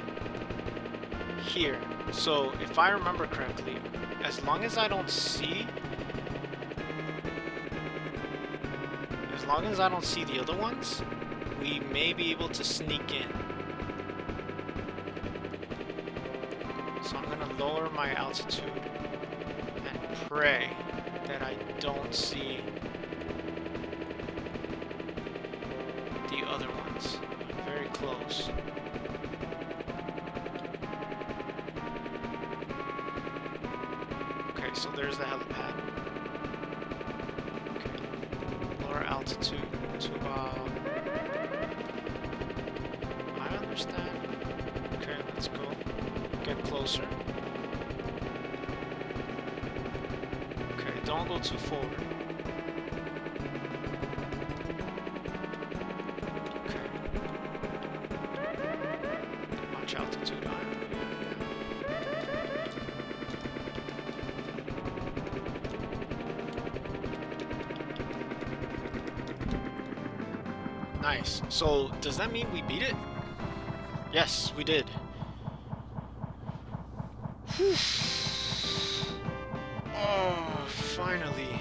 here. So if I remember correctly, as long as I don't see the other ones, we may be able to sneak in. So I'm gonna lower my altitude and pray that I don't see the other ones. Very close. Okay, so there's the helipad. Okay. Lower altitude to about... I understand. Okay, let's go. Get closer. don't go too forward. Okay. Watch altitude on. Nice. So, does that mean we beat it? Yes, we did. Whew. Oh, finally.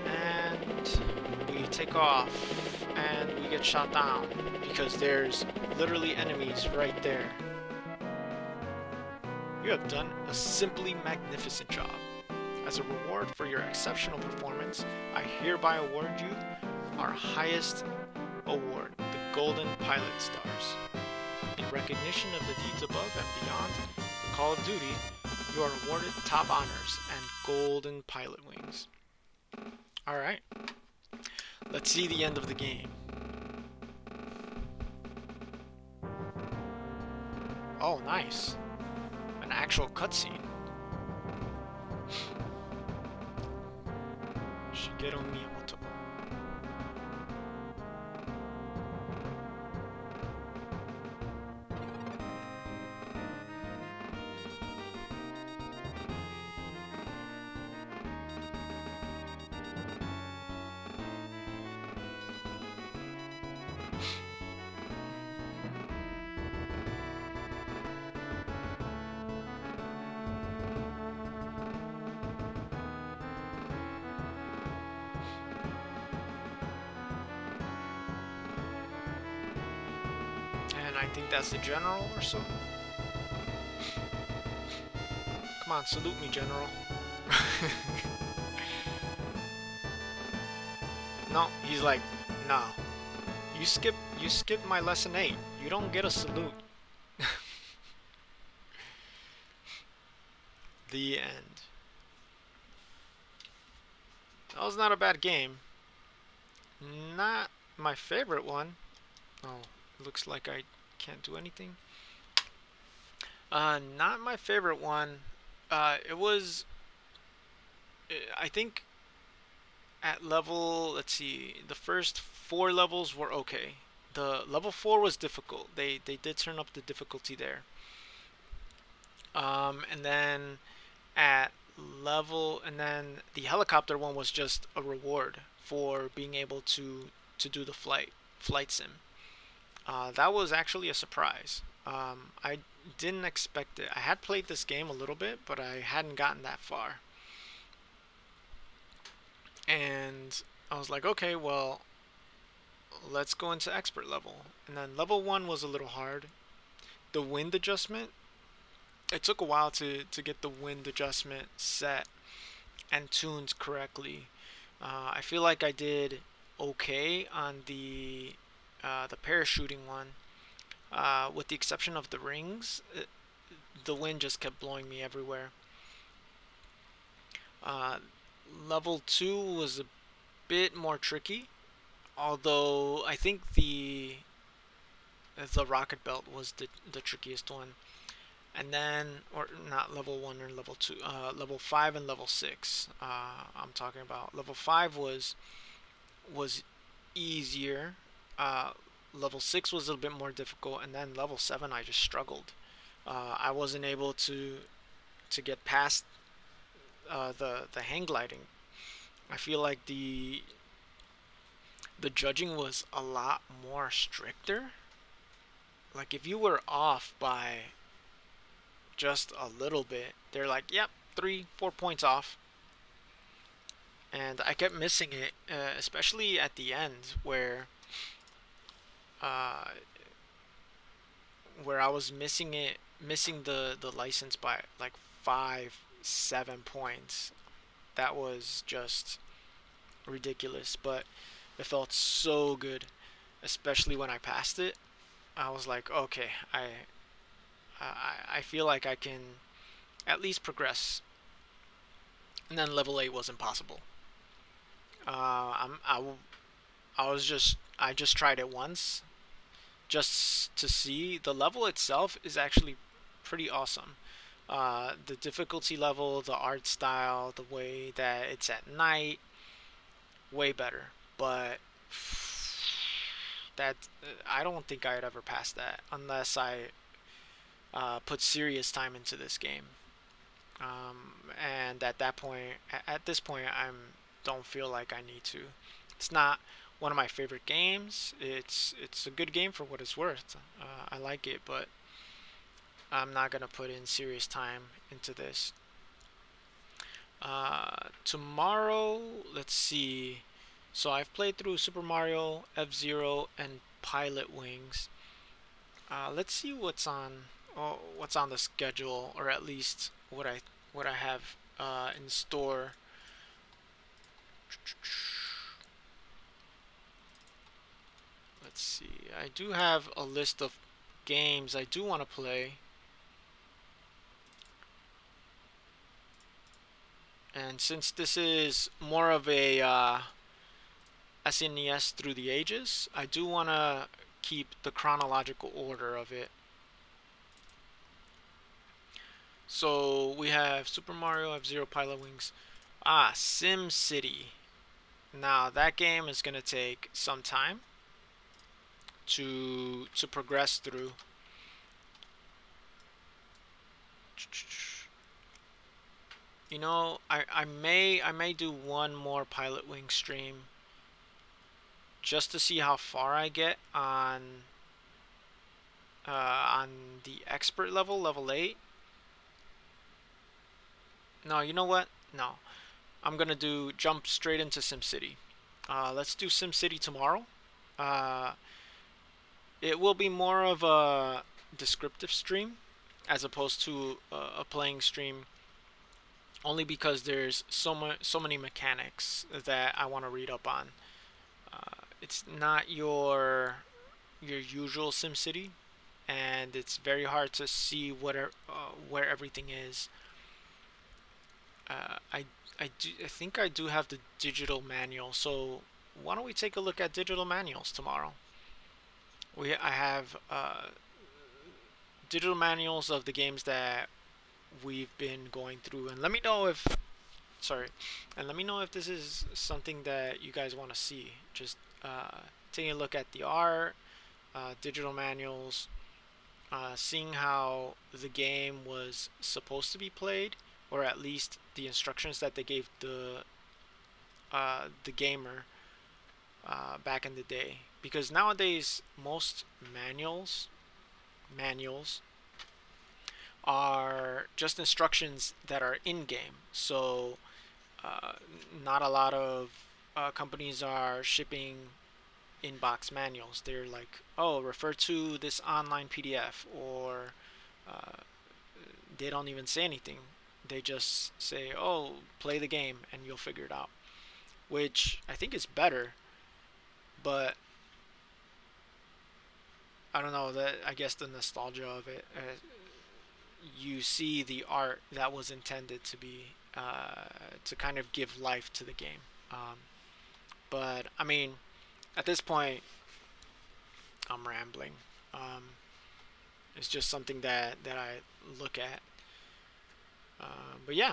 And we take off, and we get shot down, because there's literally enemies right there. You have done a simply magnificent job. As a reward for your exceptional performance, I hereby award you our highest award, the Golden Pilot Stars. In recognition of the deeds above and beyond the Call of Duty, you are awarded top honors and Golden Pilotwings. Alright, let's see the end of the game. Oh, nice. An actual cutscene. Shigeru Miyamoto. And I think that's the general or so. Come on, salute me, general. No, he's like, no. You skip my lesson 8. You don't get a salute. The end. That was not a bad game. Not my favorite one. Oh, looks like I can't do anything. Not my favorite one. It was, I think, at level, let's see, the first 4 levels were okay. The level 4 was difficult. They did turn up the difficulty there. And then at and then the helicopter one was just a reward for being able to do the flight sim. That was actually a surprise. I didn't expect it. I had played this game a little bit, but I hadn't gotten that far. And I was like, okay, well, let's go into expert level. And then level 1 was a little hard. The wind adjustment, it took a while to get the wind adjustment set and tuned correctly. I feel like I did okay on the parachuting one. With the exception of the rings, the wind just kept blowing me everywhere. Level 2 was a bit more tricky, although I think the rocket belt was the trickiest one. And then, or not level 1 or level 2, level 5 and level 6. I'm talking about level 5 was easier. Level 6 was a little bit more difficult, and then level 7 I just struggled. I wasn't able to get past the hang gliding. I feel like the judging was a lot more stricter. Like if you were off by just a little bit, they're like, yep, 3-4 points off. And I kept missing it, especially at the end where I was missing the license by like 5-7 points. That was just ridiculous, but it felt so good, especially when I passed it. I was like, okay, I feel like I can at least progress. And then level 8 was impossible. I just tried it once, just to see. The level itself is actually pretty awesome. The difficulty level, the art style, the way that it's at night, way better. But that I don't think I'd ever pass that unless I put serious time into this game. And at that point, at this point, I don't feel like I need to. It's not one of my favorite games. It's a good game for what it's worth. I like it, but I'm not gonna put in serious time into this. Tomorrow, let's see. So I've played through Super Mario, F-Zero, and Pilotwings. Let's see what's on the schedule, or at least what I have in store. Let's see. I do have a list of games I do want to play, and since this is more of a SNES through the ages, I do want to keep the chronological order of it. So we have Super Mario, F-Zero, Pilotwings. Sim City. Now that game is gonna take some time to progress through. You know, I may do one more Pilotwings stream just to see how far I get on the expert level, level 8. No, you know what? No, I'm gonna jump straight into SimCity. Let's do SimCity tomorrow. Uh, it will be more of a descriptive stream as opposed to a playing stream, only because there's so many mechanics that I want to read up on. It's not your usual SimCity, and it's very hard to see where everything is. Uh, I I think I do have the digital manual, so why don't we take a look at digital manuals tomorrow? I have digital manuals of the games that we've been going through, and let me know if sorry, and let me know if this is something that you guys want to see. Just taking a look at the art, digital manuals, seeing how the game was supposed to be played, or at least the instructions that they gave the gamer back in the day. Because nowadays most manuals are just instructions that are in game. So uh, not a lot of companies are shipping inbox manuals. They're like, oh, refer to this online PDF, or uh, they don't even say anything. They just say, oh, play the game and you'll figure it out, which I think is better. But I don't know, that I guess the nostalgia of it. You see the art that was intended to be to kind of give life to the game. But I mean, at this point, I'm rambling. It's just something that I look at. But yeah.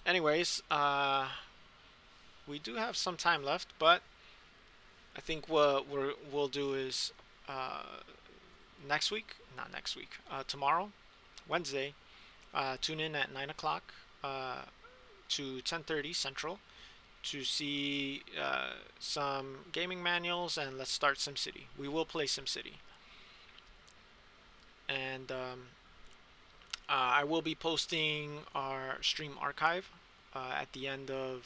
Anyways, we do have some time left, but I think what we'll do is next week, not next week, tomorrow, Wednesday. Tune in at 9 o'clock to 10:30 Central to see some gaming manuals, and let's start SimCity. We will play SimCity, and I will be posting our stream archive at the end of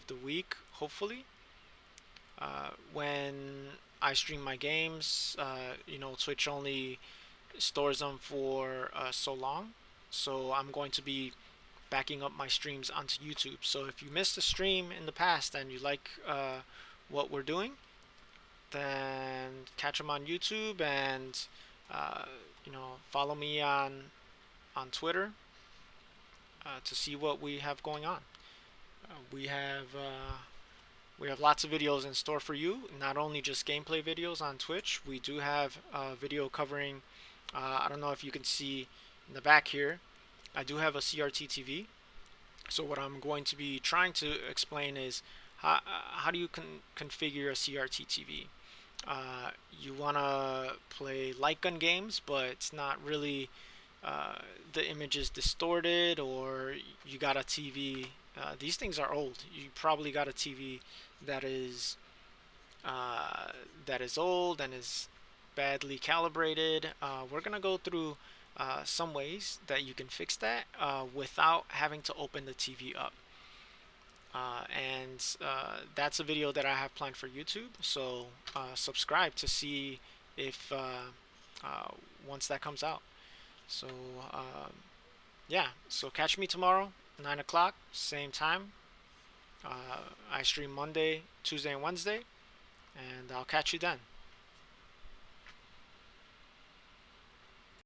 the week, hopefully. When I stream my games, Twitch only stores them for so long, so I'm going to be backing up my streams onto YouTube. So if you missed a stream in the past and you like what we're doing, then catch them on YouTube, and uh, follow me on Twitter to see what we have going on. Uh, we have uh, we have lots of videos in store for you. Not only just gameplay videos on Twitch, we do have a video covering. I don't know if you can see in the back here. I do have a CRT TV. So what I'm going to be trying to explain is how do you configure a CRT TV. You want to play light gun games, but it's not really the image is distorted, or you got a TV. These things are old. You probably got a TV that is uh, that is old and is badly calibrated. We're gonna go through some ways that you can fix that without having to open the TV up. And that's a video that I have planned for YouTube. So subscribe to see if uh, once that comes out. So yeah, so catch me tomorrow, 9 o'clock, same time. I stream Monday, Tuesday, and Wednesday, and I'll catch you then.